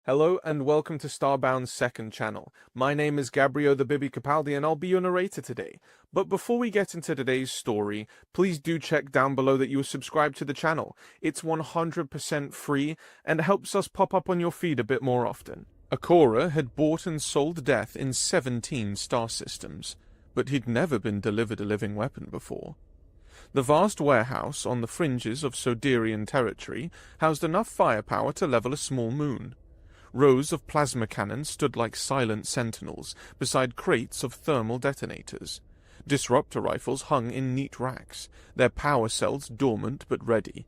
Hello and welcome to Starbound's second channel. My name is Gabriel the Bibi Capaldi and I'll be your narrator today. But before we get into today's story, please do check down below that you are subscribed to the channel. It's 100% free and helps us pop up on your feed a bit more often. Akora had bought and sold death in 17 star systems, but he'd never been delivered a living weapon before. The vast warehouse on the fringes of Soderian territory housed enough firepower to level a small moon. Rows of plasma cannons stood like silent sentinels beside crates of thermal detonators. Disruptor rifles hung in neat racks, their power cells dormant but ready.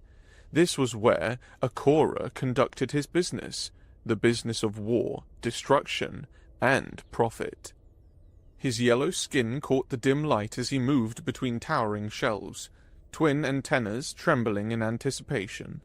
This was where Akora conducted his business, the business of war, destruction, and profit. His yellow skin caught the dim light as he moved between towering shelves, twin antennas trembling in anticipation.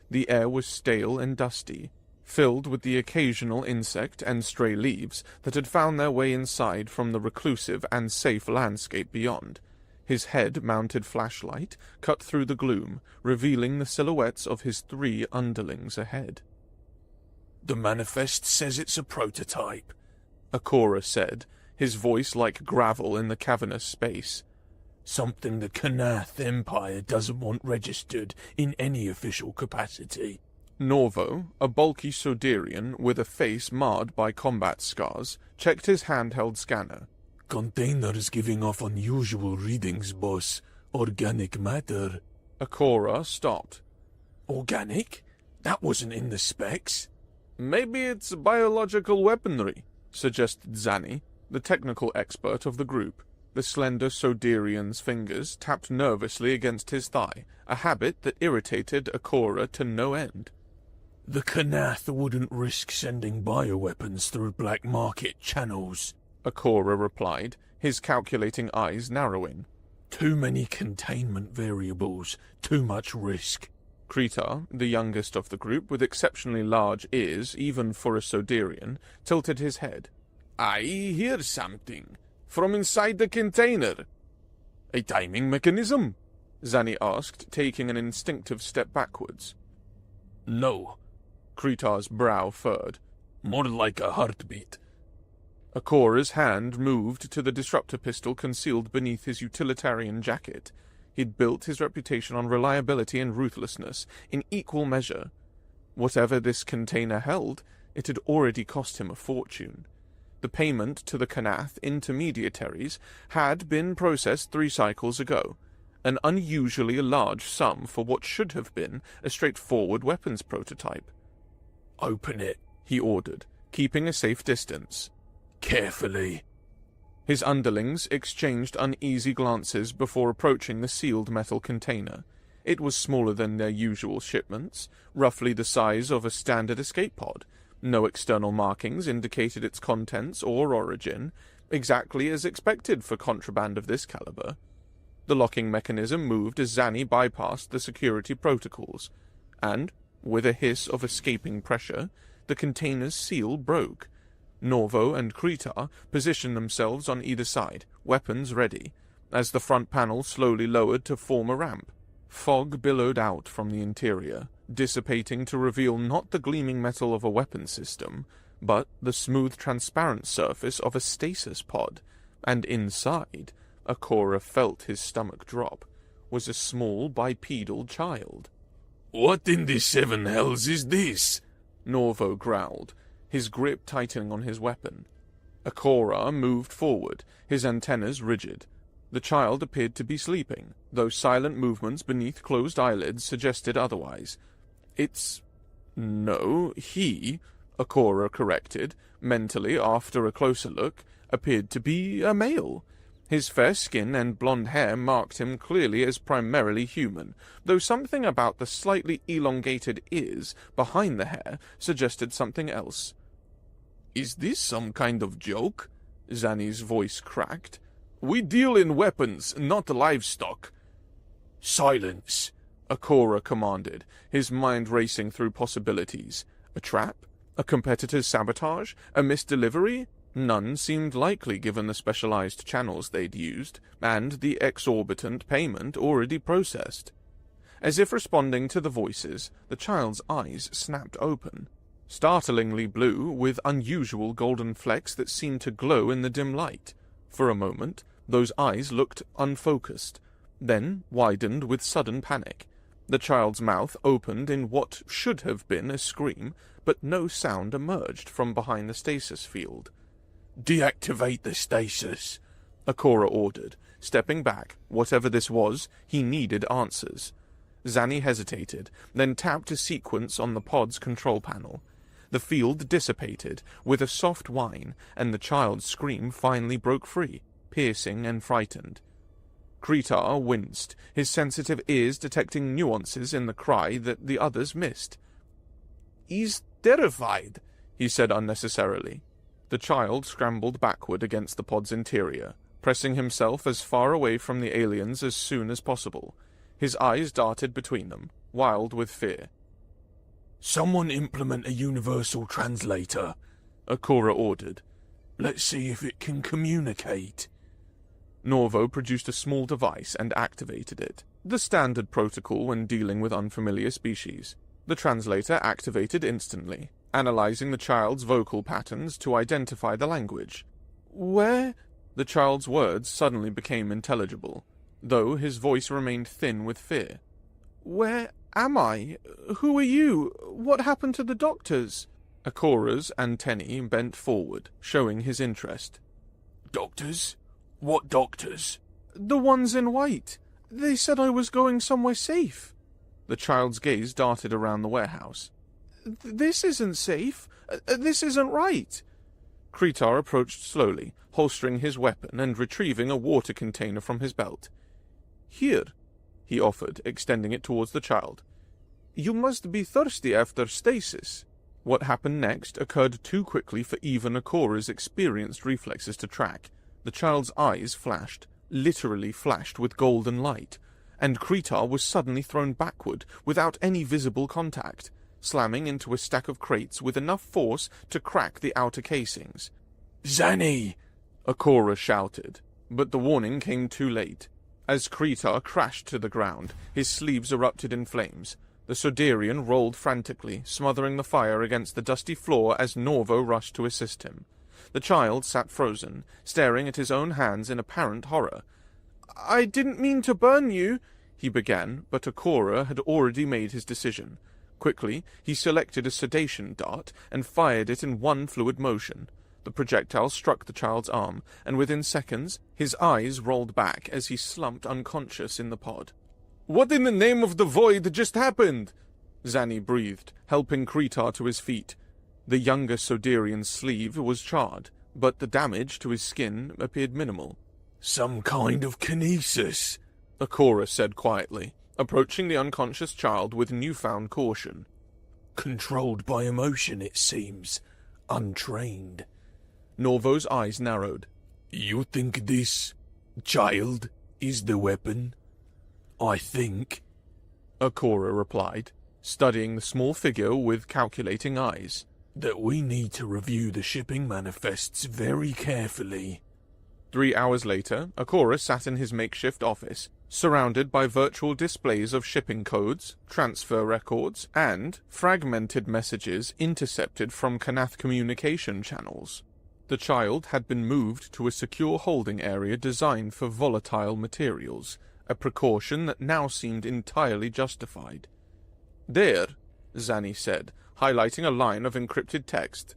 The air was stale and dusty, filled with the occasional insect and stray leaves that had found their way inside from the reclusive and safe landscape beyond. His head-mounted flashlight cut through the gloom, revealing the silhouettes of his 3 underlings ahead. "The manifest says it's a prototype," Akora said, his voice like gravel in the cavernous space. "Something the Kanath Empire doesn't want registered in any official capacity." Norvo, a bulky Soderian with a face marred by combat scars, checked his handheld scanner. "Containers giving off unusual readings, boss. Organic matter." Akora stopped. "Organic? That wasn't in the specs." "Maybe it's biological weaponry," suggested Zani, the technical expert of the group. The slender Soderian's fingers tapped nervously against his thigh, a habit that irritated Akora to no end. "The Kanath wouldn't risk sending bioweapons through black market channels," Akora replied, his calculating eyes narrowing. "Too many containment variables, too much risk." Kretar, the youngest of the group with exceptionally large ears even for a Soderian, tilted his head. "I hear something. From inside the container." "A timing mechanism?" Zani asked, taking an instinctive step backwards. "No." Kretar's brow furrowed. "More like a heartbeat." Akora's hand moved to the disruptor pistol concealed beneath his utilitarian jacket. He'd built his reputation on reliability and ruthlessness in equal measure. Whatever this container held, it had already cost him a fortune. The payment to the Kanath intermediaries had been processed 3 cycles ago, an unusually large sum for what should have been a straightforward weapons prototype. "Open it," he ordered, keeping a safe distance. "Carefully." His underlings exchanged uneasy glances before approaching the sealed metal container. It was smaller than their usual shipments, roughly the size of a standard escape pod. No external markings indicated its contents or origin, exactly as expected for contraband of this caliber. The locking mechanism moved as Zani bypassed the security protocols, and, with a hiss of escaping pressure, the container's seal broke. Norvo and Kretar positioned themselves on either side, weapons ready, as the front panel slowly lowered to form a ramp. Fog billowed out from the interior, dissipating to reveal not the gleaming metal of a weapon system, but the smooth transparent surface of a stasis pod, and inside, Akora felt his stomach drop, was a small bipedal child. "What in the 7 hells is this?" Norvo growled, his grip tightening on his weapon. Akora moved forward, his antennas rigid. The child appeared to be sleeping, though silent movements beneath closed eyelids suggested otherwise. He, Akora corrected, mentally after a closer look, appeared to be a male. His fair skin and blonde hair marked him clearly as primarily human, though something about the slightly elongated ears behind the hair suggested something else. "Is this some kind of joke?" Zani's voice cracked. "We deal in weapons, not livestock." "Silence," Akora commanded, his mind racing through possibilities. A trap? A competitor's sabotage? A misdelivery? None seemed likely given the specialized channels they'd used, and the exorbitant payment already processed. As if responding to the voices, the child's eyes snapped open. startlingly blue with unusual golden flecks that seemed to glow in the dim light. For a moment, those eyes looked unfocused, then widened with sudden panic. The child's mouth opened in what should have been a scream, but no sound emerged from behind the stasis field. Deactivate the stasis, Akora ordered. Stepping back, whatever this was, he needed answers. Zanny hesitated, then tapped a sequence on the pod's control panel. The field dissipated with a soft whine, and the child's scream finally broke free, piercing and frightened. Kretar winced, his sensitive ears detecting nuances in the cry that the others missed. "He's terrified," he said unnecessarily. The child scrambled backward against the pod's interior, pressing himself as far away from the aliens as soon as possible. His eyes darted between them, wild with fear. Someone implement a universal translator, Akora ordered. Let's see if it can communicate. Norvo produced a small device and activated it, the standard protocol when dealing with unfamiliar species. The translator activated instantly, analyzing the child's vocal patterns to identify the language. "Where?" The child's words suddenly became intelligible, though his voice remained thin with fear. "Where am I? Who are you? What happened to the doctors?" Akora's antennae bent forward, showing his interest. Doctors? What doctors? "The ones in white. They said I was going somewhere safe." The child's gaze darted around the warehouse. "This isn't safe. This isn't right." Kretar approached slowly, holstering his weapon and retrieving a water container from his belt. "Here," he offered, extending it towards the child. "You must be thirsty after stasis." What happened next occurred too quickly for even Akora's experienced reflexes to track. The child's eyes flashed, literally flashed with golden light, and Kretar was suddenly thrown backward without any visible contact, slamming into a stack of crates with enough force to crack the outer casings. "Zanny!" Akora shouted, but the warning came too late. As Kretar crashed to the ground, his sleeves erupted in flames. The Sodarian rolled frantically, smothering the fire against the dusty floor as Norvo rushed to assist him. The child sat frozen, staring at his own hands in apparent horror. "I didn't mean to burn you," he began, but Akora had already made his decision. Quickly, he selected a sedation dart and fired it in one fluid motion. The projectile struck the child's arm, and within seconds, his eyes rolled back as he slumped unconscious in the pod. "What in the name of the void just happened?" Zanny breathed, helping Kretar to his feet. The younger Sodarian's sleeve was charred, but the damage to his skin appeared minimal. "Some kind of kinesis," Akora said quietly, approaching the unconscious child with newfound caution. "Controlled by emotion, it seems. Untrained." Norvo's eyes narrowed. "You think this child is the weapon?" "I think," Akora replied, studying the small figure with calculating eyes, "that we need to review the shipping manifests very carefully." 3 hours later, Akora sat in his makeshift office, surrounded by virtual displays of shipping codes, transfer records, and fragmented messages intercepted from Kanath communication channels. The child had been moved to a secure holding area designed for volatile materials, a precaution that now seemed entirely justified. "There," Zanny said, highlighting a line of encrypted text.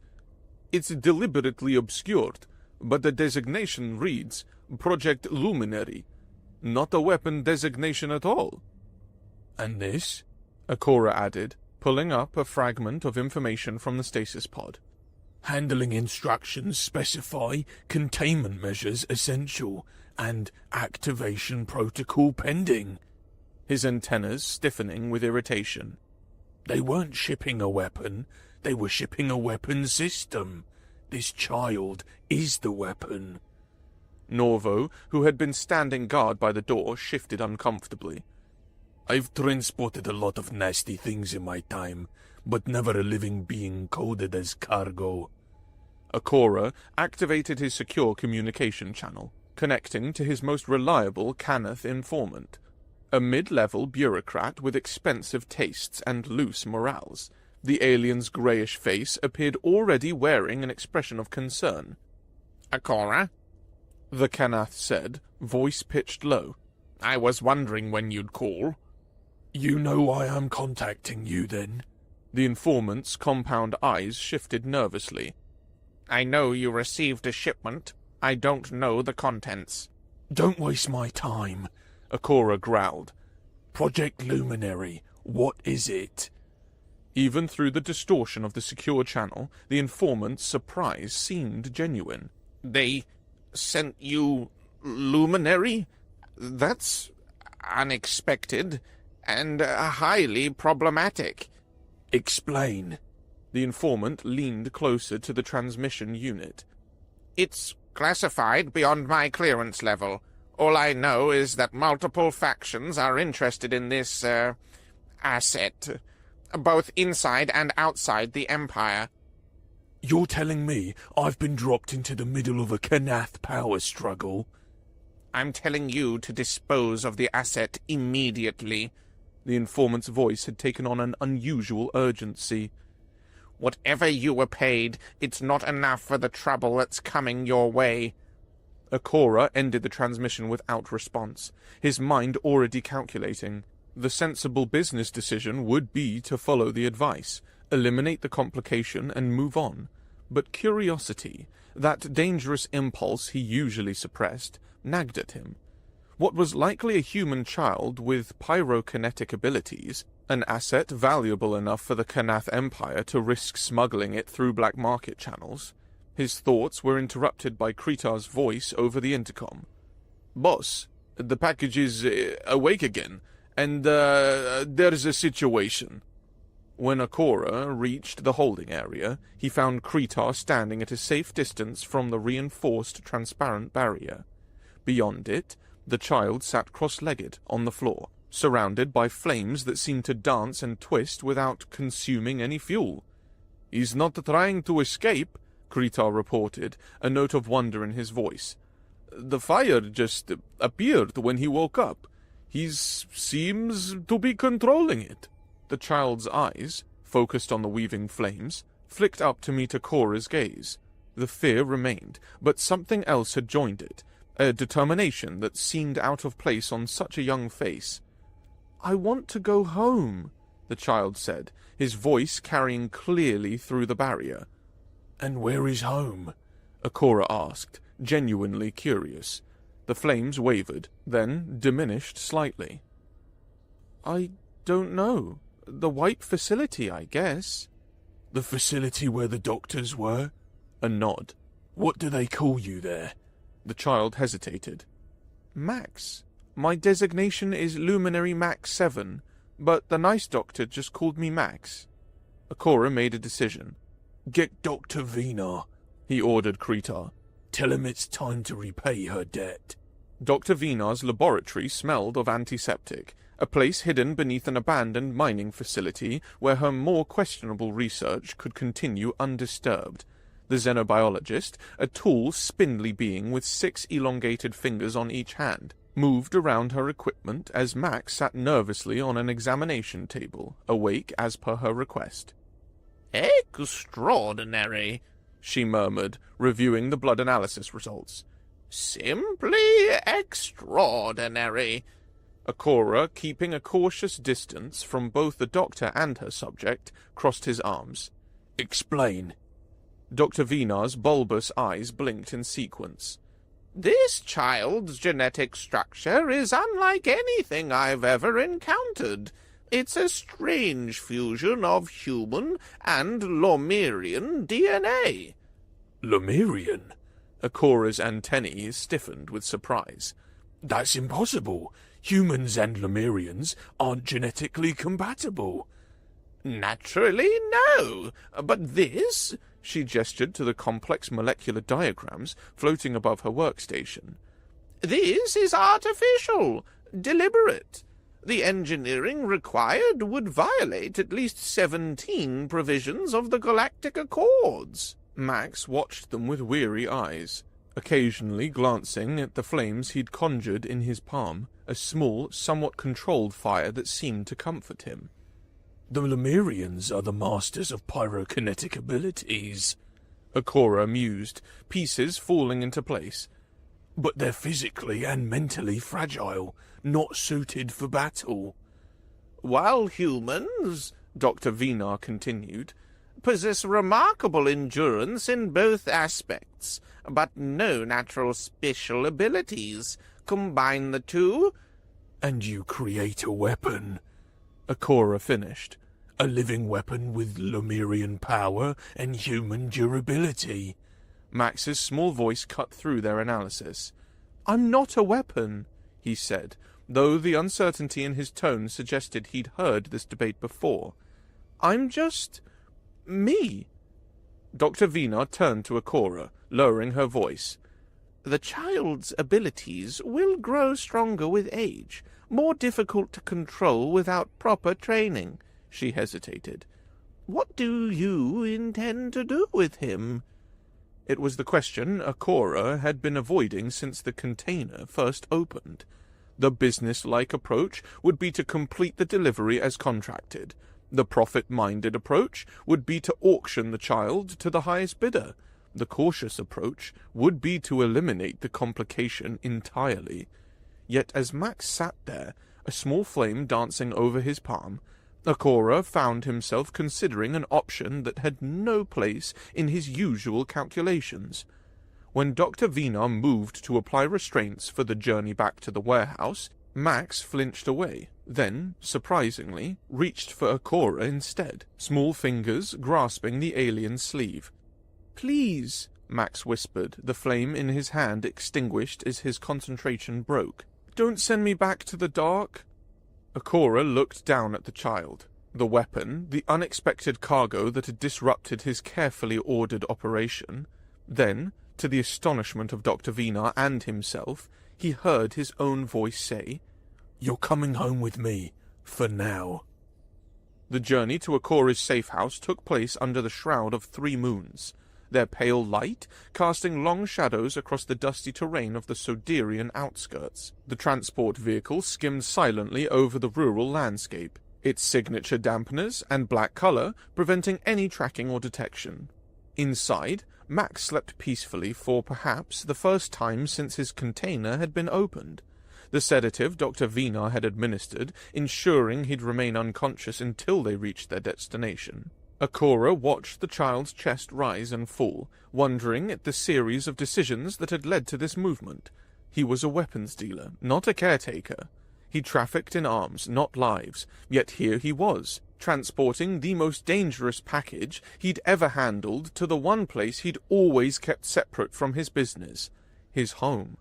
"It's deliberately obscured, but the designation reads Project Luminary. Not a weapon designation at all." "And this?" Akora added, pulling up a fragment of information from the stasis pod. "Handling instructions specify containment measures essential and activation protocol pending." His antennas stiffening with irritation. "They weren't shipping a weapon, they were shipping a weapon system. This child is the weapon." Norvo, who had been standing guard by the door, shifted uncomfortably. "I've transported a lot of nasty things in my time, but never a living being coded as cargo." Akora activated his secure communication channel, connecting to his most reliable Kanath informant, a mid-level bureaucrat with expensive tastes and loose morals. The alien's greyish face appeared already wearing an expression of concern. Akora, The Kanath said, voice pitched low. I was wondering when you'd call. You know why I'm contacting you, then? The informant's compound eyes shifted nervously. I know you received a shipment. I don't know the contents. Don't waste my time, Akora growled. Project Luminary, what is it? Even through the distortion of the secure channel, the informant's surprise seemed genuine. They sent you Luminary? That's unexpected and highly problematic. Explain. The informant leaned closer to the transmission unit. It's classified beyond my clearance level. All I know is that multiple factions are interested in this, asset, both inside and outside the Empire. You're telling me I've been dropped into the middle of a Kanath power struggle? I'm telling you to dispose of the asset immediately. The informant's voice had taken on an unusual urgency. Whatever you were paid, it's not enough for the trouble that's coming your way. Akora ended the transmission without response, his mind already calculating. The sensible business decision would be to follow the advice, eliminate the complication and move on. But curiosity, that dangerous impulse he usually suppressed, nagged at him. What was likely a human child with pyrokinetic abilities, an asset valuable enough for the Kanath Empire to risk smuggling it through black market channels. His thoughts were interrupted by Kretar's voice over the intercom. Boss, the package is awake again, and there's a situation. When Akora reached the holding area, he found Kretar standing at a safe distance from the reinforced transparent barrier. Beyond it, the child sat cross-legged on the floor, surrounded by flames that seemed to dance and twist without consuming any fuel. He's not trying to escape, Kretar reported, a note of wonder in his voice. The fire just appeared when he woke up. He seems to be controlling it. The child's eyes, focused on the weaving flames, flicked up to meet Akora's gaze. The fear remained, but something else had joined it, a determination that seemed out of place on such a young face. I want to go home, the child said, his voice carrying clearly through the barrier. And where is home? Akora asked, genuinely curious. The flames wavered, then diminished slightly. I don't know. The White Facility, I guess. The facility where the doctors were? A nod. What do they call you there? The child hesitated. Max. My designation is Luminary Max 7, but the nice doctor just called me Max. Akora made a decision. Get Dr. Vinar, he ordered Kretar. Tell him it's time to repay her debt. Dr. Vinar's laboratory smelled of antiseptic, a place hidden beneath an abandoned mining facility where her more questionable research could continue undisturbed. The xenobiologist, a tall, spindly being with 6 elongated fingers on each hand, moved around her equipment as Max sat nervously on an examination table, awake as per her request. Extraordinary, she murmured, reviewing the blood analysis results. Simply extraordinary. Akora, keeping a cautious distance from both the doctor and her subject, crossed his arms. Explain. Dr. Vinar's bulbous eyes blinked in sequence. This child's genetic structure is unlike anything I've ever encountered. It's a strange fusion of human and Lomerian DNA. Lomerian? Akora's antennae stiffened with surprise. That's impossible. Humans and Lomerians aren't genetically compatible. Naturally, no. But this... She gestured to the complex molecular diagrams floating above her workstation. This is artificial, deliberate. The engineering required would violate at least 17 provisions of the Galactic Accords. Max watched them with weary eyes, occasionally glancing at the flames he'd conjured in his palm, a small, somewhat controlled fire that seemed to comfort him. The Lemurians are the masters of pyrokinetic abilities, Akora mused, pieces falling into place. but they're physically and mentally fragile, not suited for battle. While humans, Dr. Vinar continued, possess remarkable endurance in both aspects, but no natural special abilities. Combine the two, And you create a weapon, Akora finished. a living weapon with Lemurian power and human durability. Max's small voice cut through their analysis. I'm not a weapon, he said, though the uncertainty in his tone suggested he'd heard this debate before. I'm just... me. Dr. Vinar turned to Akora, lowering her voice. The child's abilities will grow stronger with age, more difficult to control without proper training, she hesitated. What do you intend to do with him? It was the question Akora had been avoiding since the container first opened. The business-like approach would be to complete the delivery as contracted. The profit-minded approach would be to auction the child to the highest bidder. The cautious approach would be to eliminate the complication entirely. Yet as Max sat there, a small flame dancing over his palm, Akora found himself considering an option that had no place in his usual calculations. When Dr. Vinar moved to apply restraints for the journey back to the warehouse, Max flinched away, then, surprisingly, reached for Akora instead, small fingers grasping the alien's sleeve. "Please," Max whispered, the flame in his hand extinguished as his concentration broke. "Don't send me back to the dark." Akora looked down at the child. The weapon, the unexpected cargo that had disrupted his carefully ordered operation. Then, to the astonishment of Dr. Vinar and himself, he heard his own voice say, You're coming home with me, for now. The journey to Akora's safe house took place under the shroud of 3 moons, their pale light casting long shadows across the dusty terrain of the Soderian outskirts. The transport vehicle skimmed silently over the rural landscape, its signature dampeners and black color preventing any tracking or detection. Inside, Max slept peacefully for perhaps the first time since his container had been opened. The sedative Dr. Vinar had administered, ensuring he'd remain unconscious until they reached their destination. Akora watched the child's chest rise and fall, wondering at the series of decisions that had led to this movement. He was a weapons dealer, not a caretaker. He trafficked in arms, not lives, yet here he was, transporting the most dangerous package he'd ever handled to the one place he'd always kept separate from his business, his home.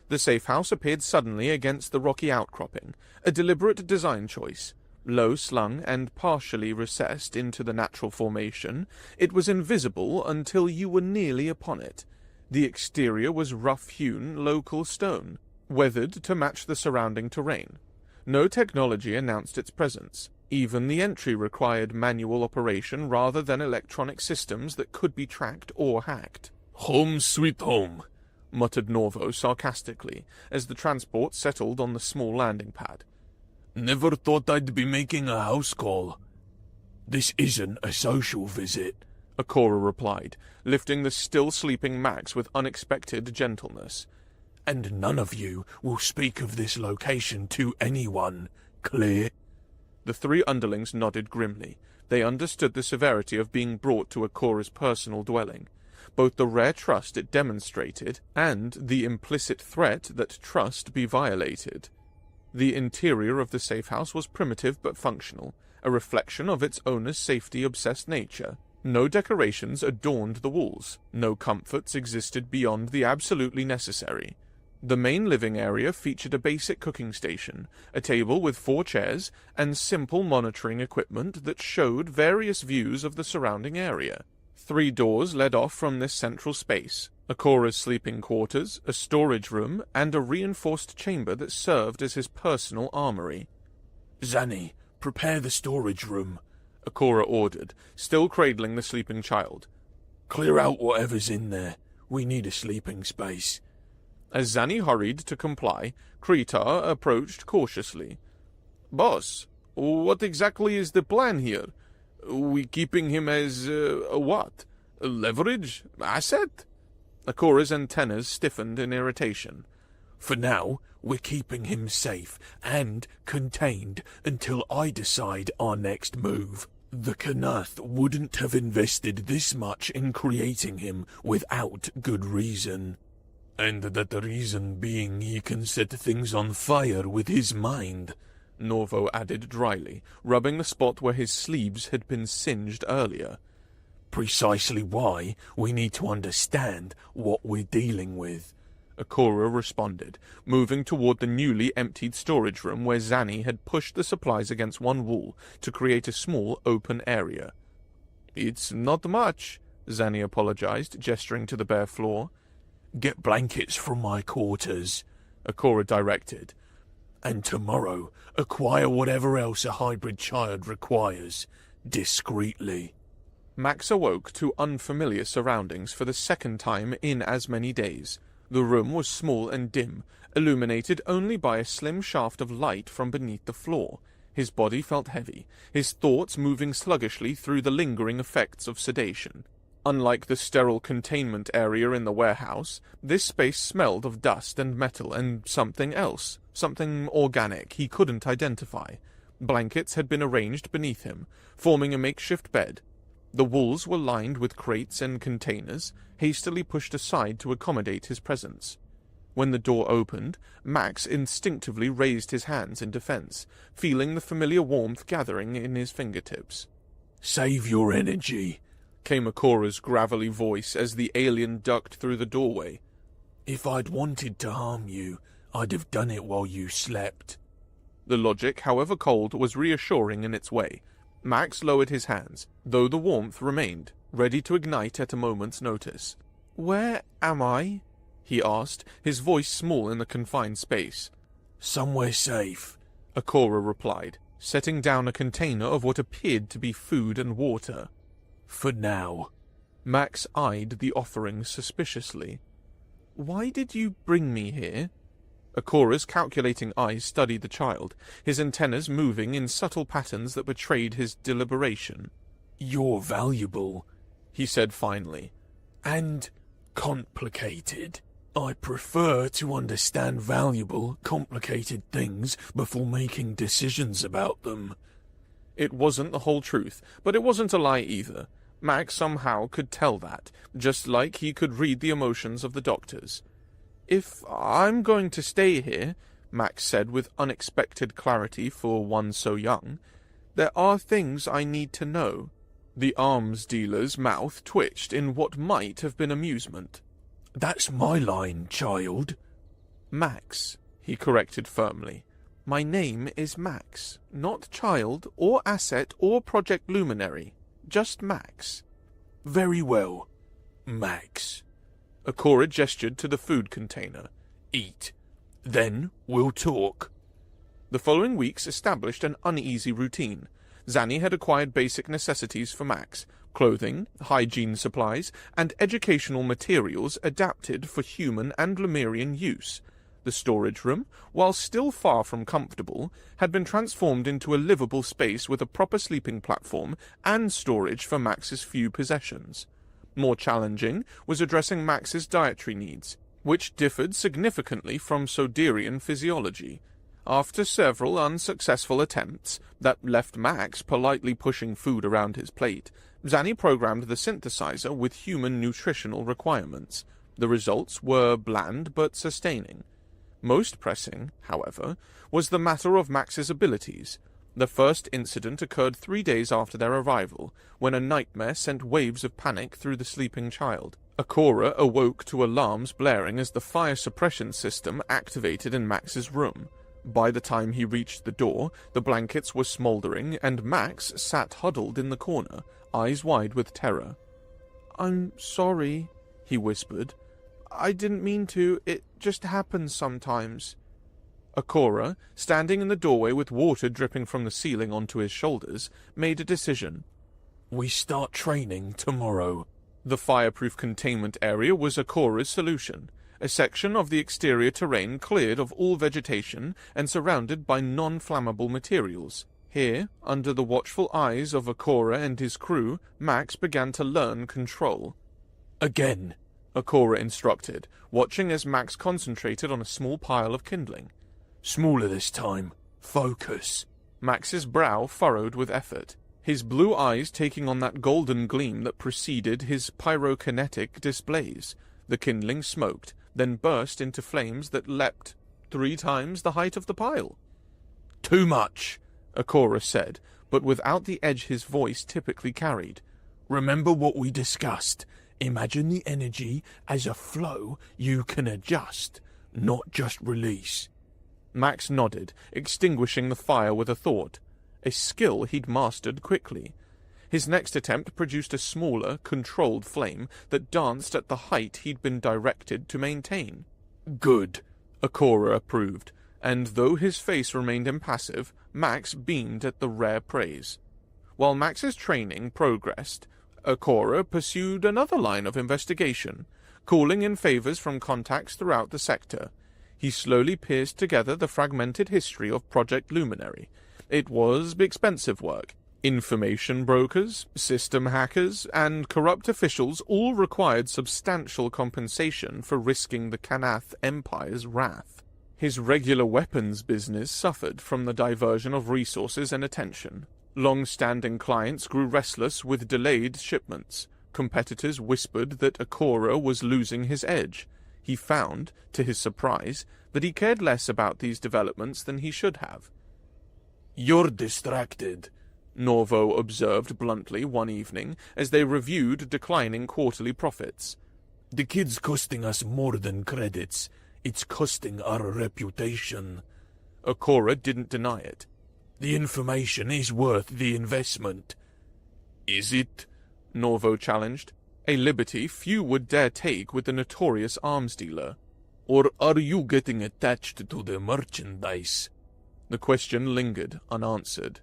The safe house appeared suddenly against the rocky outcropping, a deliberate design choice. Low slung and partially recessed into the natural formation, it was invisible until you were nearly upon it. The exterior was rough-hewn local stone, weathered to match the surrounding terrain. No technology announced its presence. Even the entry required manual operation rather than electronic systems that could be tracked or hacked. Home sweet home, muttered Norvo sarcastically, as the transport settled on the small landing pad. Never thought I'd be making a house call. This isn't a social visit, Akora replied, lifting the still sleeping Max with unexpected gentleness. And none of you will speak of this location to anyone, clear? The 3 underlings nodded grimly. They understood the severity of being brought to Akora's personal dwelling, both the rare trust it demonstrated and the implicit threat that trust be violated. The interior of the safe house was primitive but functional, a reflection of its owner's safety-obsessed nature. No decorations adorned the walls. No comforts existed beyond the absolutely necessary. The main living area featured a basic cooking station, a table with 4 chairs, and simple monitoring equipment that showed various views of the surrounding area. 3 doors led off from this central space: Akora's sleeping quarters, a storage room, and a reinforced chamber that served as his personal armory. Zanny, prepare the storage room, Akora ordered, still cradling the sleeping child. Clear out whatever's in there. We need a sleeping space. As Zanny hurried to comply, Kretar approached cautiously. Boss, What exactly is the plan here? We keeping him as, a what? A leverage? Asset? Akora's antennas stiffened in irritation. For now, we're keeping him safe and contained until I decide our next move. The Kanath wouldn't have invested this much in creating him without good reason. And that the reason being he can set things on fire with his mind, Norvo added dryly, rubbing the spot where his sleeves had been singed earlier. Precisely why we need to understand what we're dealing with, Akora responded, moving toward the newly emptied storage room where Zanny had pushed the supplies against one wall to create a small open area. It's not much, Zanny apologized, gesturing to the bare floor. Get blankets from my quarters, Akora directed. And tomorrow acquire whatever else a hybrid child requires, discreetly. Max awoke to unfamiliar surroundings for the second time in as many days. The room was small and dim, illuminated only by a slim shaft of light from beneath the floor. His body felt heavy, his thoughts moving sluggishly through the lingering effects of sedation. Unlike the sterile containment area in the warehouse, this space smelled of dust and metal and something else, something organic he couldn't identify. Blankets had been arranged beneath him, forming a makeshift bed. The walls were lined with crates and containers, hastily pushed aside to accommodate his presence. When the door opened, Max instinctively raised his hands in defense, feeling the familiar warmth gathering in his fingertips. Save your energy, came Akora's gravelly voice as the alien ducked through the doorway. If I'd wanted to harm you, I'd have done it while you slept. The logic, however cold, was reassuring in its way. Max lowered his hands, though the warmth remained, ready to ignite at a moment's notice. "Where am I?" he asked, his voice small in the confined space. "Somewhere safe," Akora replied, setting down a container of what appeared to be food and water. "For now." Max eyed the offering suspiciously. "Why did you bring me here?" Akora's calculating eyes studied the child, his antennas moving in subtle patterns that betrayed his deliberation. "You're valuable," he said finally. "And complicated. I prefer to understand valuable, complicated things before making decisions about them." It wasn't the whole truth, but it wasn't a lie either. Max somehow could tell that, just like he could read the emotions of the doctors. "If I'm going to stay here," Max said with unexpected clarity for one so young, "there are things I need to know." The arms dealer's mouth twitched in what might have been amusement. "That's my line, child." "Max," he corrected firmly. "My name is Max, not Child or Asset or Project Luminary. Just Max." "Very well, Max." Akora gestured to the food container. "Eat. Then we'll talk." The following weeks established an uneasy routine. Zanny had acquired basic necessities for Max: clothing, hygiene supplies, and educational materials adapted for human and Lemurian use. The storage room, while still far from comfortable, had been transformed into a livable space with a proper sleeping platform and storage for Max's few possessions. More challenging was addressing Max's dietary needs, which differed significantly from Soderian physiology. After several unsuccessful attempts that left Max politely pushing food around his plate, Zanny programmed the synthesizer with human nutritional requirements. The results were bland but sustaining. Most pressing, however, was the matter of Max's abilities. The first incident occurred 3 days after their arrival, when a nightmare sent waves of panic through the sleeping child. Akora awoke to alarms blaring as the fire suppression system activated in Max's room. By the time he reached the door, the blankets were smoldering, and Max sat huddled in the corner, eyes wide with terror. "I'm sorry," he whispered. "I didn't mean to. It just happens sometimes." Akora, standing in the doorway with water dripping from the ceiling onto his shoulders, made a decision. "We start training tomorrow." The fireproof containment area was Akora's solution. A section of the exterior terrain cleared of all vegetation and surrounded by non-flammable materials. Here, under the watchful eyes of Akora and his crew, Max began to learn control. Again, Akora instructed, watching as Max concentrated on a small pile of kindling. Smaller this time. Focus. Max's brow furrowed with effort, his blue eyes taking on that golden gleam that preceded his pyrokinetic displays. The kindling smoked, then burst into flames that leapt 3 times the height of the pile. Too much, Akora said, but without the edge his voice typically carried. Remember what we discussed. Imagine the energy as a flow you can adjust, not just release. Max nodded, extinguishing the fire with a thought, a skill he'd mastered quickly. His next attempt produced a smaller, controlled flame that danced at the height he'd been directed to maintain. Good, Akora approved, and though his face remained impassive, Max beamed at the rare praise. While Max's training progressed, Akora pursued another line of investigation, calling in favors from contacts throughout the sector. He slowly pieced together the fragmented history of Project Luminary. It was expensive work. Information brokers, system hackers, and corrupt officials all required substantial compensation for risking the Kanath Empire's wrath. His regular weapons business suffered from the diversion of resources and attention. Long-standing clients grew restless with delayed shipments. Competitors whispered that Akora was losing his edge. He found, to his surprise, that he cared less about these developments than he should have. You're distracted, Norvo observed bluntly one evening as they reviewed declining quarterly profits. The kid's costing us more than credits. It's costing our reputation. Akora didn't deny it. The information is worth the investment. Is it? Norvo challenged, a liberty few would dare take with the notorious arms dealer. Or are you getting attached to the merchandise? The question lingered unanswered.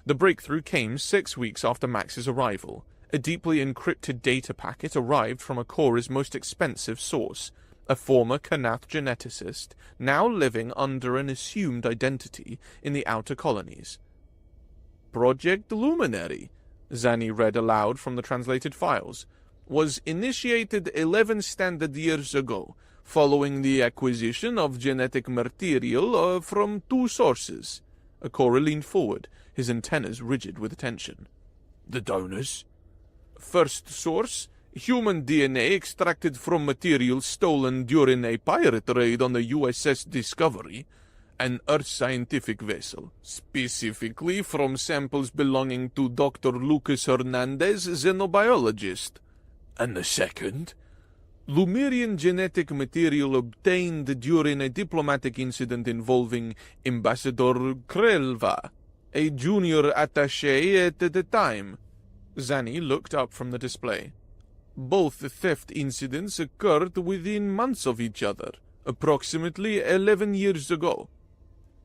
The breakthrough came 6 weeks after Max's arrival. A deeply encrypted data packet arrived from Akora's most expensive source, a former Kanath geneticist, now living under an assumed identity in the outer colonies. Project Luminary, Zani read aloud from the translated files, was initiated 11 standard years ago, following the acquisition of genetic material from 2 sources. Akora leaned forward, his antennas rigid with attention. The donors? First source, human DNA extracted from materials stolen during a pirate raid on the USS Discovery, an Earth scientific vessel, specifically from samples belonging to Dr. Lucas Hernandez, xenobiologist. And the second? Lumerian genetic material obtained during a diplomatic incident involving Ambassador Krelva, a junior attaché at the time. Zani looked up from the display. Both theft incidents occurred within months of each other, approximately 11 years ago.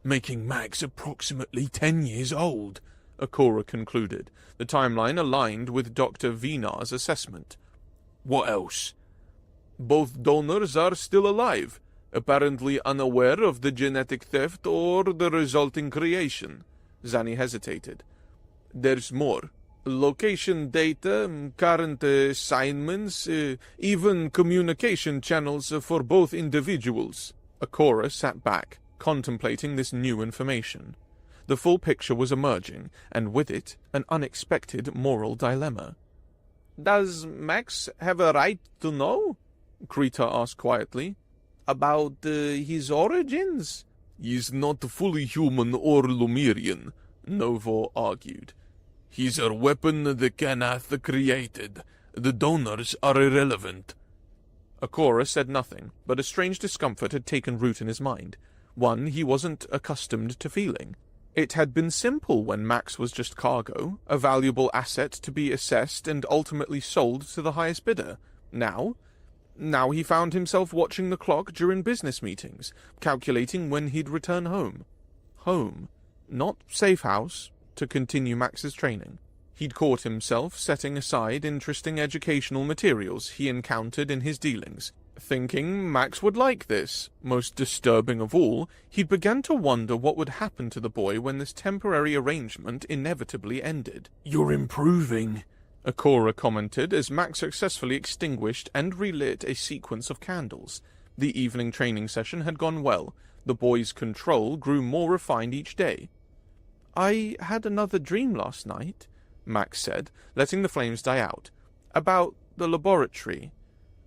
Making Max approximately 10 years old, Akora concluded, the timeline aligned with Dr. Vinar's assessment. What else? Both donors are still alive, apparently unaware of the genetic theft or the resulting creation. Zani hesitated. There's more. Location data, current assignments, even communication channels for both individuals. Akora sat back, contemplating this new information. The full picture was emerging, and with it, an unexpected moral dilemma. Does Max have a right to know? Krita asked quietly. About his origins? He's not fully human or Lumerian, Novo argued. He's a weapon the Kanath created. The donors are irrelevant. Akora said nothing, but a strange discomfort had taken root in his mind, one he wasn't accustomed to feeling. It had been simple when Max was just cargo, a valuable asset to be assessed and ultimately sold to the highest bidder. Now he found himself watching the clock during business meetings, calculating when he'd return home. Home, not safe house, to continue Max's training. He'd caught himself setting aside interesting educational materials he encountered in his dealings, Thinking Max would like this. Most disturbing of all, he'd begun to wonder what would happen to the boy when this temporary arrangement inevitably ended. You're improving, Akora commented as Max successfully extinguished and relit a sequence of candles. The evening training session had gone well. The boy's control grew more refined each day. I had another dream last night, Max said, letting the flames die out. About the laboratory.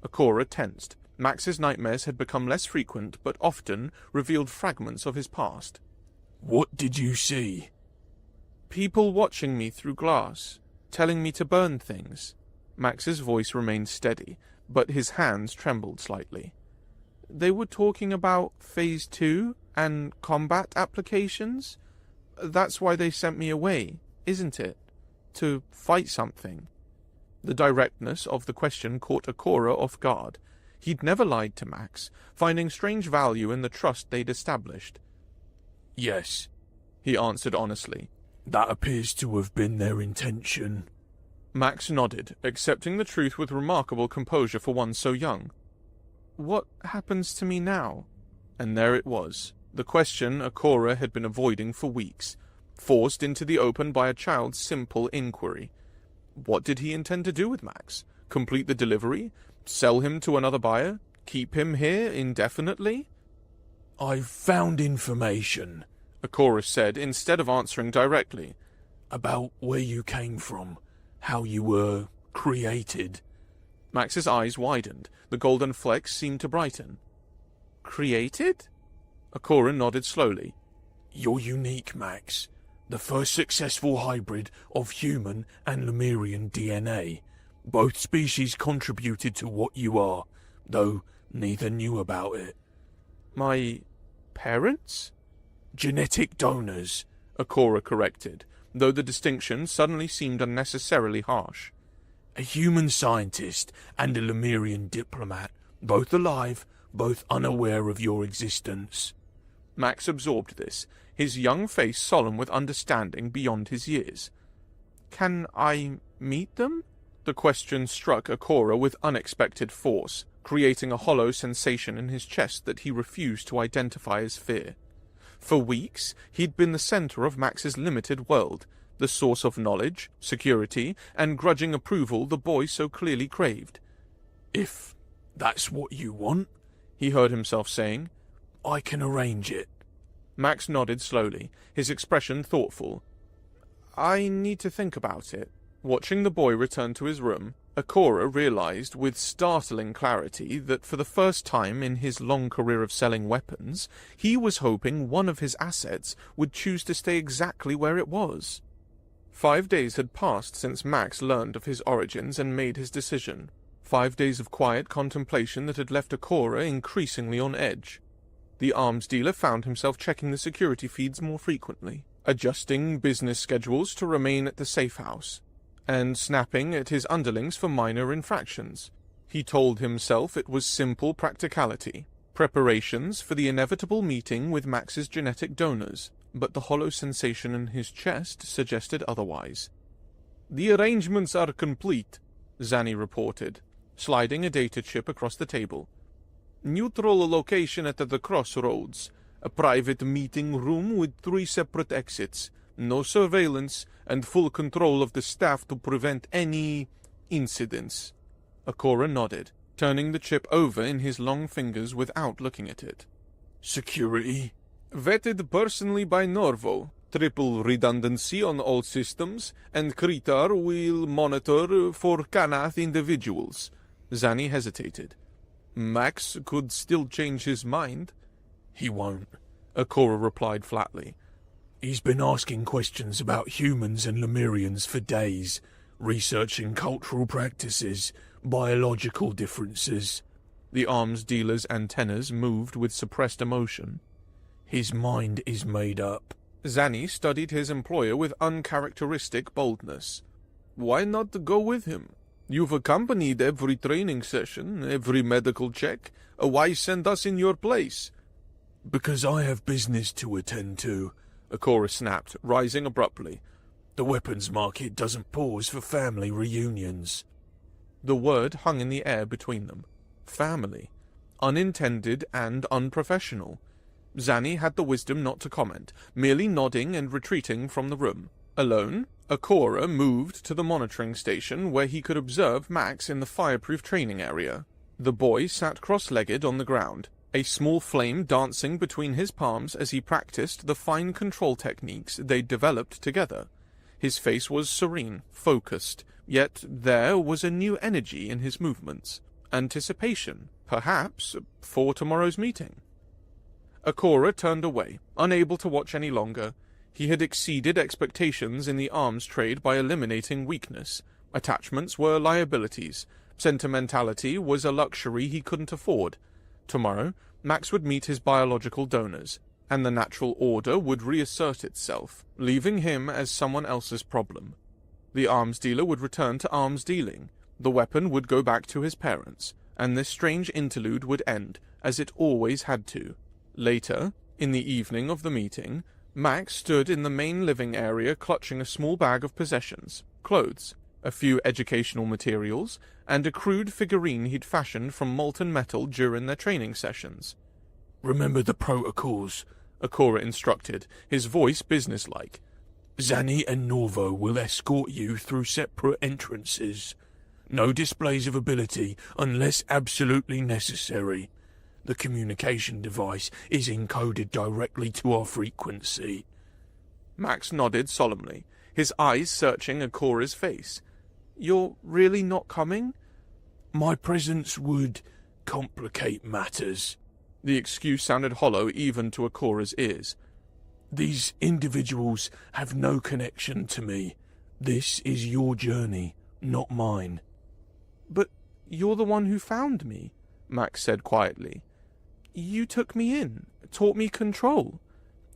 Akora tensed. Max's nightmares had become less frequent, but often revealed fragments of his past. What did you see? People watching me through glass, telling me to burn things. Max's voice remained steady, but his hands trembled slightly. They were talking about Phase 2 and combat applications. That's why they sent me away, isn't it? To fight something. The directness of the question caught Akora off guard. He'd never lied to Max, finding strange value in the trust they'd established. Yes, he answered honestly. That appears to have been their intention. Max nodded, accepting the truth with remarkable composure for one so young. What happens to me now? And there it was, the question Akora had been avoiding for weeks, forced into the open by a child's simple inquiry. What did he intend to do with Max? Complete the delivery? Sell him to another buyer? Keep him here indefinitely? I've found information, Akora said, instead of answering directly. About where you came from, how you were created. Max's eyes widened. The golden flecks seemed to brighten. Created? Akora nodded slowly. You're unique, Max. The first successful hybrid of human and Lemurian DNA. Both species contributed to what you are, though neither knew about it. My parents? Genetic donors, Akora corrected, though the distinction suddenly seemed unnecessarily harsh. A human scientist and a Lemurian diplomat, both alive, both unaware of your existence. Max absorbed this, his young face solemn with understanding beyond his years. Can I meet them? The question struck Akora with unexpected force, creating a hollow sensation in his chest that he refused to identify as fear. For weeks, he'd been the center of Max's limited world, the source of knowledge, security, and grudging approval the boy so clearly craved. If that's what you want, he heard himself saying, I can arrange it. Max nodded slowly, his expression thoughtful. I need to think about it. Watching the boy return to his room, Akora realized with startling clarity that for the first time in his long career of selling weapons, he was hoping one of his assets would choose to stay exactly where it was. 5 days had passed since Max learned of his origins and made his decision. 5 days of quiet contemplation that had left Akora increasingly on edge. The arms dealer found himself checking the security feeds more frequently, adjusting business schedules to remain at the safe house, and snapping at his underlings for minor infractions. He told himself it was simple practicality, preparations for the inevitable meeting with Max's genetic donors, but the hollow sensation in his chest suggested otherwise. The arrangements are complete, Zanny reported, sliding a data chip across the table. Neutral location at the crossroads, a private meeting room with 3 separate exits, no surveillance, and full control of the staff to prevent any incidents. Akora nodded, turning the chip over in his long fingers without looking at it. Security? Vetted personally by Norvo. Triple redundancy on all systems, and Kritar will monitor for Kanath individuals. Zanny hesitated. Max could still change his mind. He won't, Akora replied flatly. He's been asking questions about humans and Lemurians for days, researching cultural practices, biological differences. The arms dealer's antennas moved with suppressed emotion. His mind is made up. Zanny studied his employer with uncharacteristic boldness. Why not go with him? You've accompanied every training session, every medical check. Why send us in your place? Because I have business to attend to, Akora snapped, rising abruptly. The weapons market doesn't pause for family reunions. The word hung in the air between them. Family. unintended and unprofessional. Zanny had the wisdom not to comment, merely nodding and retreating from the room. Alone, Akora moved to the monitoring station where he could observe Max in the fireproof training area. The boy sat cross-legged on the ground, a small flame dancing between his palms as he practiced the fine control techniques they'd developed together. His face was serene, focused, yet there was a new energy in his movements. Anticipation, perhaps, for tomorrow's meeting. Akora turned away, unable to watch any longer. He had exceeded expectations in the arms trade by eliminating weakness. Attachments were liabilities. Sentimentality was a luxury he couldn't afford. Tomorrow, Max would meet his biological donors, and the natural order would reassert itself, leaving him as someone else's problem. The arms dealer would return to arms dealing. The weapon would go back to his parents, and this strange interlude would end, as it always had to. Later, in the evening of the meeting, Max stood in the main living area clutching a small bag of possessions, clothes, a few educational materials, and a crude figurine he'd fashioned from molten metal during their training sessions. "Remember the protocols," Akora instructed, his voice businesslike. "Zanny and Norvo will escort you through separate entrances. No displays of ability unless absolutely necessary. The communication device is encoded directly to our frequency." Max nodded solemnly, his eyes searching Akora's face. "You're really not coming?" "My presence would complicate matters." The excuse sounded hollow even to Akora's ears. "These individuals have no connection to me. This is your journey, not mine." "But you're the one who found me," Max said quietly. "You took me in, taught me control."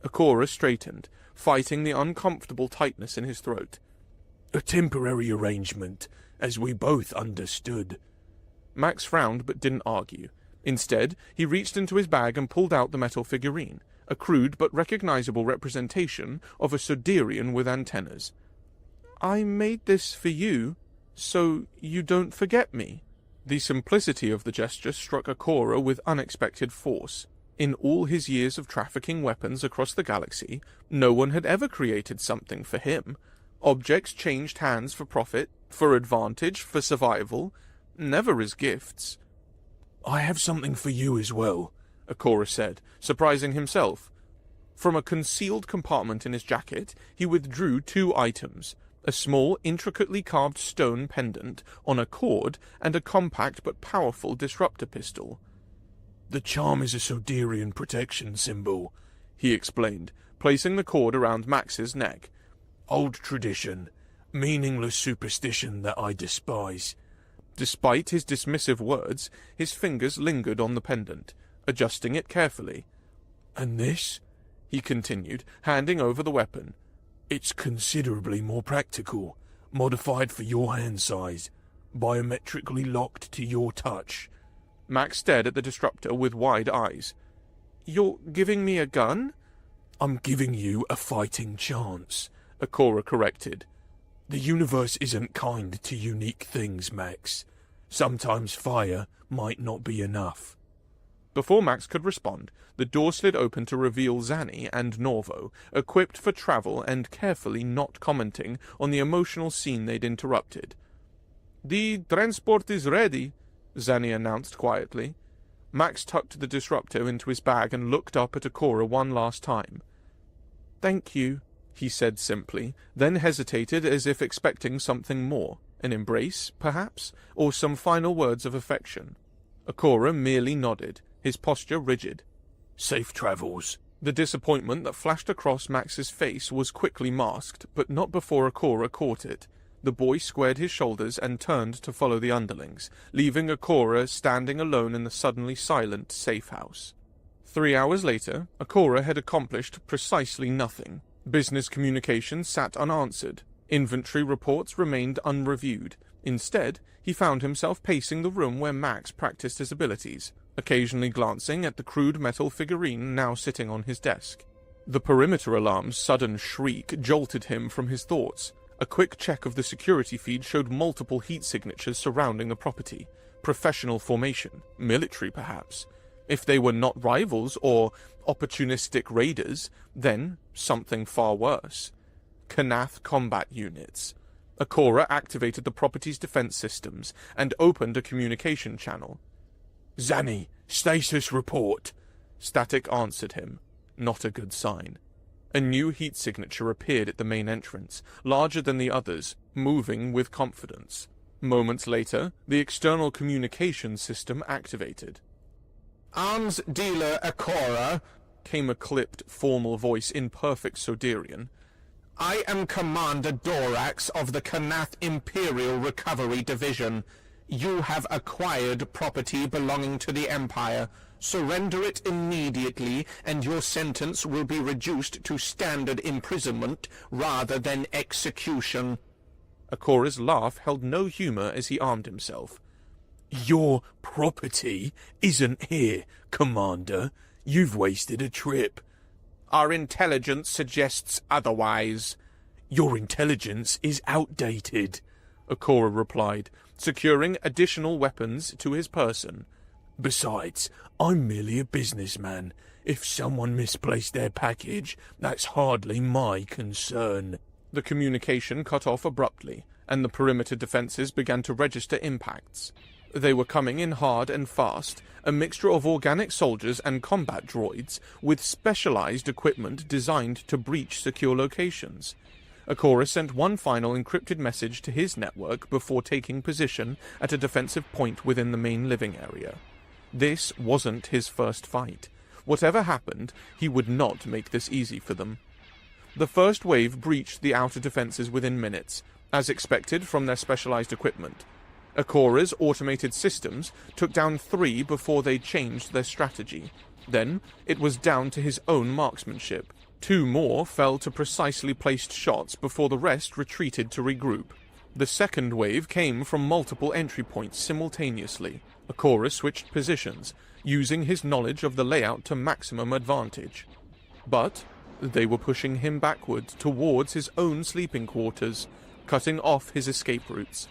Akora straightened, fighting the uncomfortable tightness in his throat. "A temporary arrangement, as we both understood." Max frowned but didn't argue. Instead, he reached into his bag and pulled out the metal figurine, a crude but recognizable representation of a Suderian with antennas. "I made this for you, so you don't forget me." The simplicity of the gesture struck Akora with unexpected force. In all his years of trafficking weapons across the galaxy, no one had ever created something for him. Objects changed hands for profit, for advantage, for survival, never as gifts. "I have something for you as well," Akora said, surprising himself. From a concealed compartment in his jacket, he withdrew 2 items, a small, intricately carved stone pendant on a cord and a compact but powerful disruptor pistol. "The charm is a Soderian protection symbol," he explained, placing the cord around Max's neck. "Old tradition, meaningless superstition that I despise." Despite his dismissive words, his fingers lingered on the pendant, adjusting it carefully. "And this?" he continued, handing over the weapon. "It's considerably more practical, modified for your hand size, biometrically locked to your touch." Max stared at the disruptor with wide eyes. "You're giving me a gun?" "I'm giving you a fighting chance," Akora corrected. "The universe isn't kind to unique things, Max. Sometimes fire might not be enough." Before Max could respond, the door slid open to reveal Zanny and Norvo, equipped for travel and carefully not commenting on the emotional scene they'd interrupted. "The transport is ready," Zanny announced quietly. Max tucked the disruptor into his bag and looked up at Akora one last time. "Thank you," he said simply, then hesitated as if expecting something more, an embrace, perhaps, or some final words of affection. Akora merely nodded, his posture rigid. "Safe travels." The disappointment that flashed across Max's face was quickly masked, but not before Akora caught it. The boy squared his shoulders and turned to follow the underlings, leaving Akora standing alone in the suddenly silent safe house. 3 hours later, Akora had accomplished precisely nothing. Business communications sat unanswered. Inventory reports remained unreviewed. Instead, he found himself pacing the room where Max practiced his abilities, occasionally glancing at the crude metal figurine now sitting on his desk. The perimeter alarm's sudden shriek jolted him from his thoughts. A quick check of the security feed showed multiple heat signatures surrounding the property. Professional formation, military perhaps. If they were not rivals or opportunistic raiders, then something far worse. Kanath combat units. Akora activated the property's defense systems and opened a communication channel. Zanny, status report. Static answered him. Not a good sign. A new heat signature appeared at the main entrance, larger than the others, moving with confidence. Moments later, the external communication system activated. Arms dealer Akora, Came a clipped, formal voice in perfect Soderian. I am Commander Dorax of the Kanath Imperial Recovery Division. You have acquired property belonging to the Empire. Surrender it immediately, and your sentence will be reduced to standard imprisonment rather than execution. Akora's laugh held no humor as he armed himself. Your property isn't here, Commander. You've wasted a trip. Our intelligence suggests otherwise. Your intelligence is outdated, Akora replied, securing additional weapons to his person. Besides, I'm merely a businessman. If someone misplaced their package, that's hardly my concern. The communication cut off abruptly, and the perimeter defenses began to register impacts. They were coming in hard and fast, a mixture of organic soldiers and combat droids with specialized equipment designed to breach secure locations. Akora sent one final encrypted message to his network before taking position at a defensive point within the main living area. This wasn't his first fight. Whatever happened, he would not make this easy for them. The first wave breached the outer defenses within minutes, as expected from their specialized equipment. Akora's automated systems took down 3 before they changed their strategy. Then, it was down to his own marksmanship. 2 more fell to precisely placed shots before the rest retreated to regroup. The second wave came from multiple entry points simultaneously. Akora switched positions, using his knowledge of the layout to maximum advantage. But they were pushing him backward towards his own sleeping quarters, cutting off his escape routes.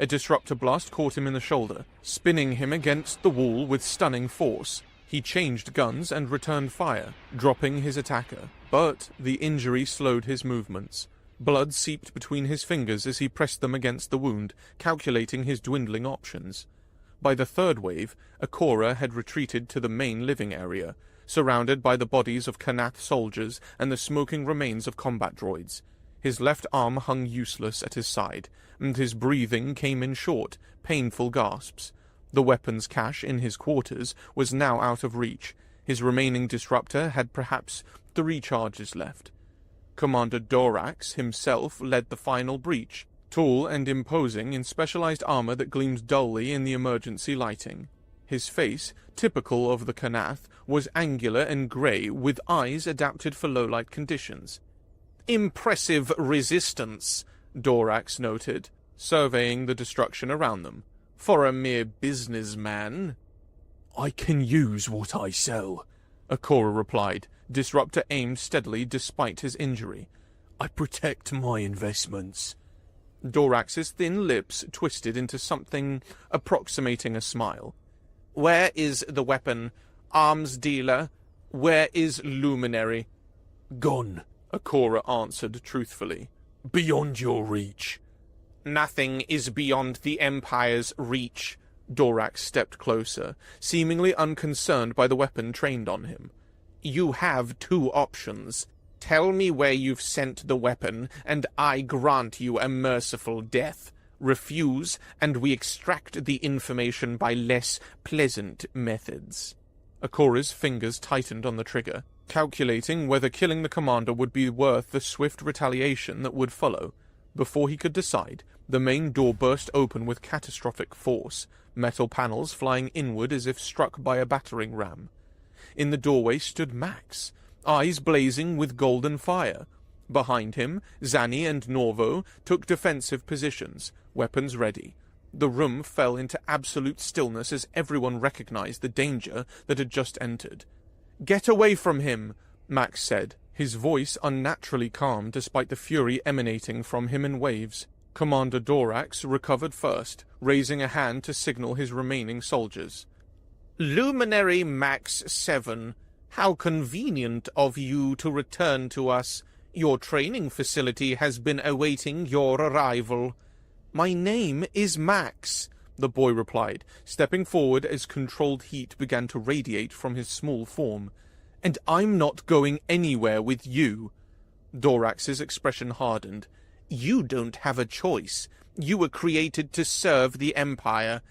A disruptor blast caught him in the shoulder, spinning him against the wall with stunning force. He changed guns and returned fire, dropping his attacker. But the injury slowed his movements. Blood seeped between his fingers as he pressed them against the wound, calculating his dwindling options. By the third wave, Akora had retreated to the main living area, surrounded by the bodies of Kanath soldiers and the smoking remains of combat droids. His left arm hung useless at his side, and his breathing came in short, painful gasps. The weapons cache in his quarters was now out of reach. His remaining disruptor had perhaps 3 charges left. Commander Dorax himself led the final breach, tall and imposing in specialized armor that gleamed dully in the emergency lighting. His face, typical of the Kanath, was angular and grey, with eyes adapted for low-light conditions. Impressive resistance, Dorax noted, surveying the destruction around them. For a mere businessman. I can use what I sell, Akora replied, disruptor aimed steadily despite his injury. I protect my investments. Dorax's thin lips twisted into something approximating a smile. Where is the weapon? Arms dealer? Where is Luminary? Gone, Akora answered truthfully. Beyond your reach. Nothing is beyond the Empire's reach. Dorax stepped closer, seemingly unconcerned by the weapon trained on him. You have 2 options. Tell me where you've sent the weapon, and I grant you a merciful death. Refuse, and we extract the information by less pleasant methods. Akora's fingers tightened on the trigger, calculating whether killing the commander would be worth the swift retaliation that would follow. Before he could decide, the main door burst open with catastrophic force, metal panels flying inward as if struck by a battering ram. In the doorway stood Max, eyes blazing with golden fire. Behind him, Zanny and Norvo took defensive positions, weapons ready. The room fell into absolute stillness as everyone recognized the danger that had just entered. "Get away from him," Max said, his voice unnaturally calm despite the fury emanating from him in waves. Commander Dorax recovered first, raising a hand to signal his remaining soldiers. Luminary Max 7, how convenient of you to return to us. Your training facility has been awaiting your arrival. My name is Max, the boy replied, stepping forward as controlled heat began to radiate from his small form. And I'm not going anywhere with you. Dorax's expression hardened. You don't have a choice. You were created to serve the Empire.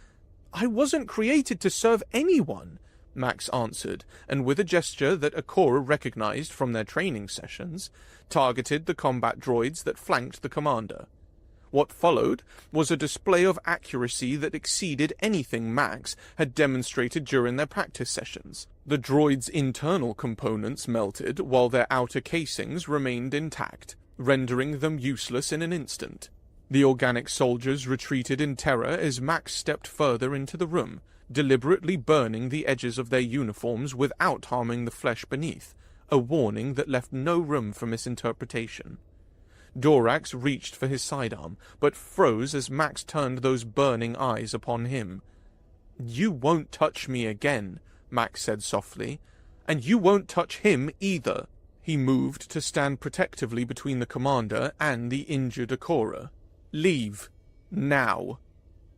I wasn't created to serve anyone, Max answered, and with a gesture that Ikora recognized from their training sessions, targeted the combat droids that flanked the commander. What followed was a display of accuracy that exceeded anything Max had demonstrated during their practice sessions. The droids' internal components melted while their outer casings remained intact, rendering them useless in an instant. The organic soldiers retreated in terror as Max stepped further into the room, deliberately burning the edges of their uniforms without harming the flesh beneath, a warning that left no room for misinterpretation. Dorax reached for his sidearm, but froze as Max turned those burning eyes upon him. "You won't touch me again," Max said softly, "and you won't touch him either." He moved to stand protectively between the commander and the injured Ikora. "Leave. Now."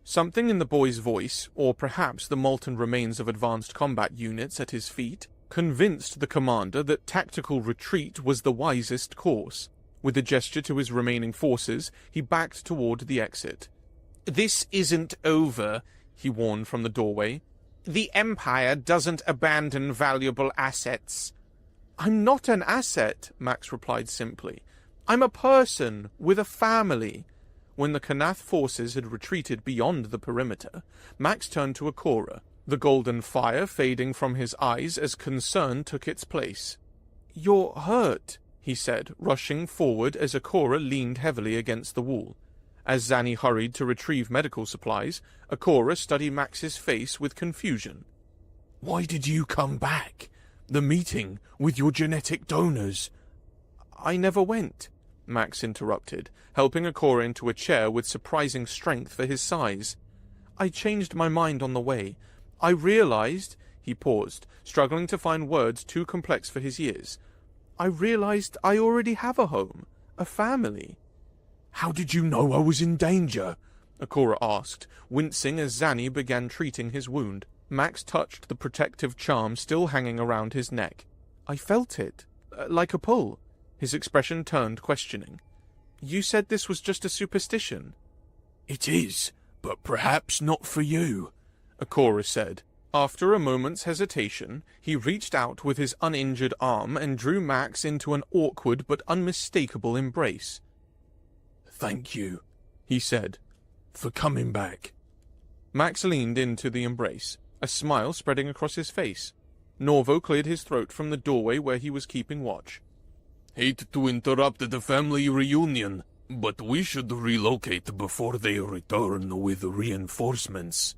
Something in the boy's voice, or perhaps the molten remains of advanced combat units at his feet, convinced the commander that tactical retreat was the wisest course. With a gesture to his remaining forces, he backed toward the exit. "This isn't over," he warned from the doorway. "The Empire doesn't abandon valuable assets." "I'm not an asset," Max replied simply. "I'm a person with a family." When the Kanath forces had retreated beyond the perimeter, Max turned to Ikora, the golden fire fading from his eyes as concern took its place. "You're hurt," he said, rushing forward as Ikora leaned heavily against the wall. As Zanny hurried to retrieve medical supplies, Ikora studied Max's face with confusion. Why did you come back? The meeting with your genetic donors. "I never went," Max interrupted, helping Ikora into a chair with surprising strength for his size. "I changed my mind on the way. I realized—" he paused, struggling to find words too complex for his ears. "I realized I already have a home, a family." How did you know I was in danger? Ikora asked, wincing as Zanny began treating his wound. Max touched the protective charm still hanging around his neck. "I felt it, like a pull." His expression turned questioning. "You said this was just a superstition." It is, but perhaps not for you, Ikora said. After a moment's hesitation, he reached out with his uninjured arm and drew Max into an awkward but unmistakable embrace. Thank you, he said, for coming back. Max leaned into the embrace, a smile spreading across his face. Norvo cleared his throat from the doorway where he was keeping watch. Hate to interrupt the family reunion, but we should relocate before they return with reinforcements.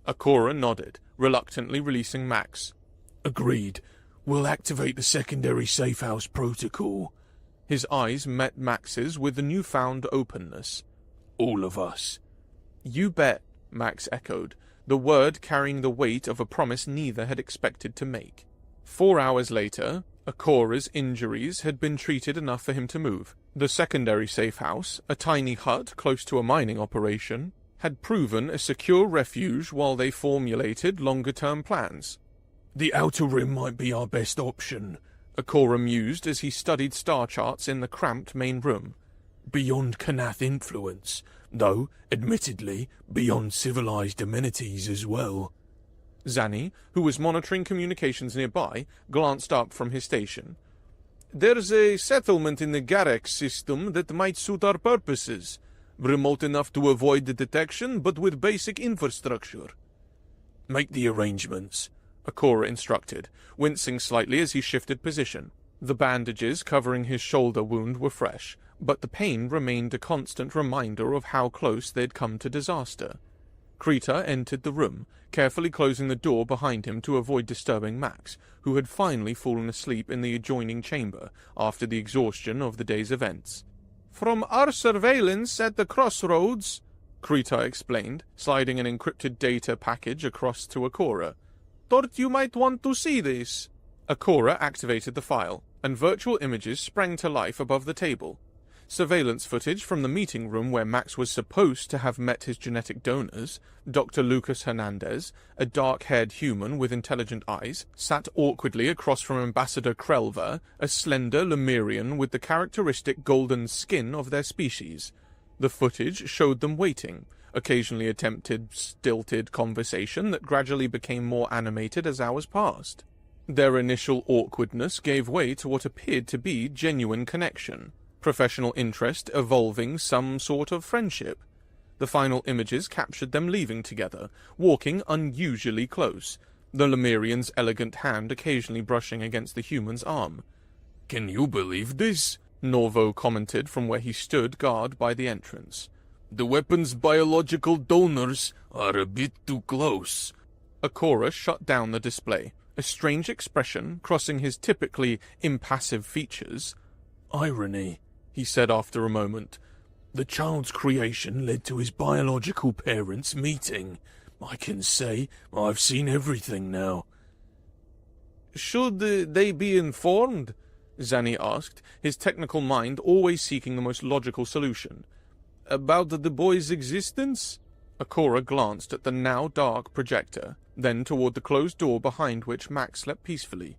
Ikora nodded, reluctantly releasing Max. Agreed. We'll activate the secondary safe house protocol. His eyes met Max's with a newfound openness. All of us. You bet, Max echoed, the word carrying the weight of a promise neither had expected to make. 4 hours later, Ikora's injuries had been treated enough for him to move. The secondary safe house, a tiny hut close to a mining operation, had proven a secure refuge while they formulated longer-term plans. The outer rim might be our best option, Ikora mused as he studied star charts in the cramped main room. Beyond Kanath influence, though, admittedly, beyond civilized amenities as well. Zanny, who was monitoring communications nearby, glanced up from his station. There's a settlement in the Garex system that might suit our purposes. Remote enough to avoid detection, but with basic infrastructure. Make the arrangements, Ikora instructed, wincing slightly as he shifted position. The bandages covering his shoulder wound were fresh, but the pain remained a constant reminder of how close they'd come to disaster. Krita entered the room, carefully closing the door behind him to avoid disturbing Max, who had finally fallen asleep in the adjoining chamber after the exhaustion of the day's events. From our surveillance at the crossroads, Krita explained, sliding an encrypted data package across to Ikora. thought you might want to see this. Akora activated the file, and virtual images sprang to life above the table. Surveillance footage from the meeting room where Max was supposed to have met his genetic donors, Dr. Lucas Hernandez, a dark-haired human with intelligent eyes, sat awkwardly across from Ambassador Krelver, a slender Lemurian with the characteristic golden skin of their species. The footage showed them waiting, occasionally attempted stilted conversation that gradually became more animated as hours passed. Their initial awkwardness gave way to what appeared to be genuine connection, professional interest evolving some sort of friendship. The final images captured them leaving together, walking unusually close, the Lemurian's elegant hand occasionally brushing against the human's arm. Can you believe this? Norvo commented from where he stood guard by the entrance. The weapon's biological donors are a bit too close. Akora shut down the display, a strange expression crossing his typically impassive features. Irony, he said after a moment. The child's creation led to his biological parents meeting. I can say I've seen everything now. Should they be informed? Zanny asked, his technical mind always seeking the most logical solution. About the boy's existence? Akora glanced at the now dark projector, then toward the closed door behind which Max slept peacefully.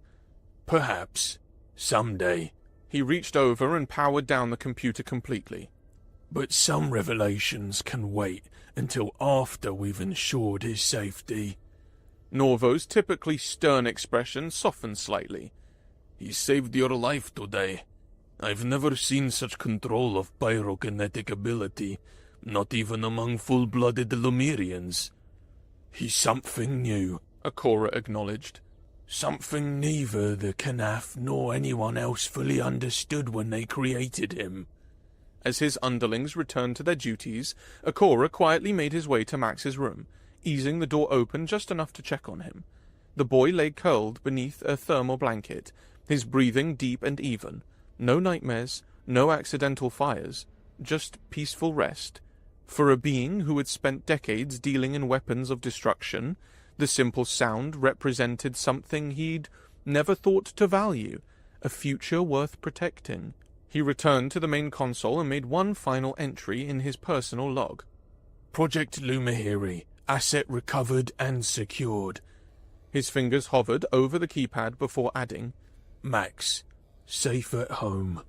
Perhaps. Someday. He reached over and powered down the computer completely. But some revelations can wait until after we've ensured his safety. Norvo's typically stern expression softened slightly. He saved your life today. I've never seen such control of pyrokinetic ability, not even among full-blooded Lemurians. He's something new, Akora acknowledged. Something neither the Kanath nor anyone else fully understood when they created him. As his underlings returned to their duties, Akora quietly made his way to Max's room, easing the door open just enough to check on him. The boy lay curled beneath a thermal blanket, his breathing deep and even. No nightmares, no accidental fires, just peaceful rest. For a being who had spent decades dealing in weapons of destruction, the simple sound represented something he'd never thought to value, a future worth protecting. He returned to the main console and made one final entry in his personal log. Project Lumahiri, asset recovered and secured. His fingers hovered over the keypad before adding, Max, safe at home.